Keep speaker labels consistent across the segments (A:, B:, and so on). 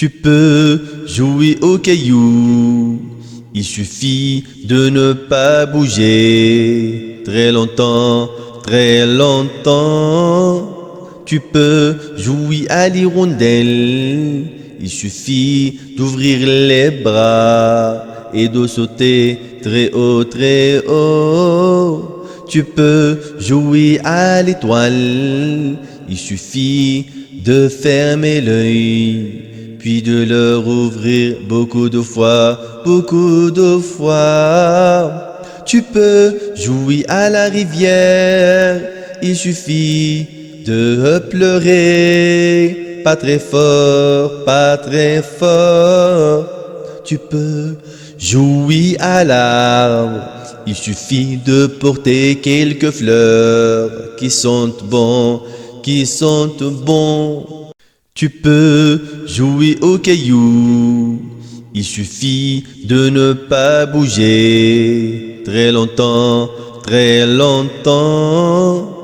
A: Tu peux jouer aux cailloux, il suffit de ne pas bouger très longtemps, très longtemps. Tu peux jouer à l'hirondelle, il suffit d'ouvrir les bras et de sauter très haut, très haut. Tu peux jouer à l'étoile, il suffit de fermer l'œil, puis de le rouvrir beaucoup de fois, beaucoup de fois. Tu peux jouer à la rivière, il suffit de pleurer, pas très fort, pas très fort. Tu peux jouer à l'arbre, il suffit de porter quelques fleurs qui sentent bon, qui sentent bon. Tu peux jouer aux cailloux, il suffit de ne pas bouger très longtemps, très longtemps.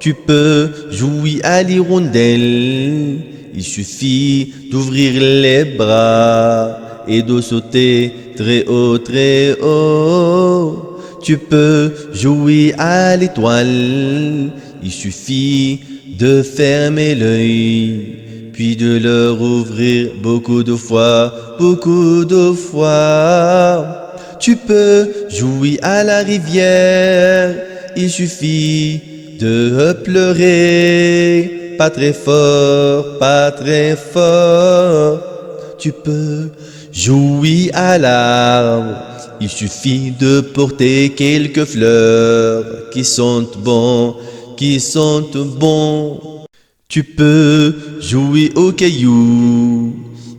A: Tu peux jouer à l'hirondelle, il suffit d'ouvrir les bras et de sauter très haut, très haut. Tu peux jouer à l'étoile, il suffit de fermer l'œil, puis de le rouvrir beaucoup de fois, beaucoup de fois. Tu peux jouer à la rivière, il suffit de pleurer, pas très fort, pas très fort. Tu peux jouer à l'arbre, il suffit de porter quelques fleurs qui sentent bon, qui sentent bon. Tu peux jouer aux cailloux,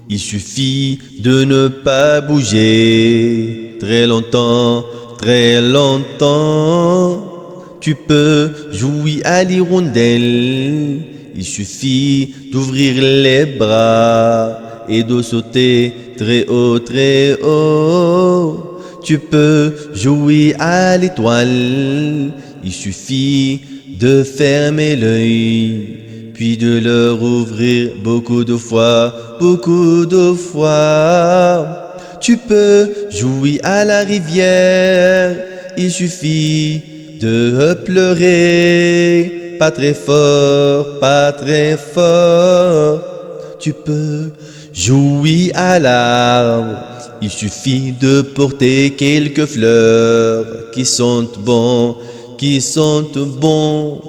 A: il suffit de ne pas bouger très longtemps, très longtemps. Tu peux jouer à l'hirondelle, il suffit d'ouvrir les bras et de sauter très haut, très haut. Tu peux jouer à l'étoile, il suffit de fermer l'œil, puis de le rouvrir beaucoup de fois, beaucoup de fois. Tu peux jouer à la rivière, il suffit de pleurer, pas très fort, pas très fort. Tu peux jouer à l'arbre, il suffit de porter quelques fleurs qui sentent bon, qui sentent bon.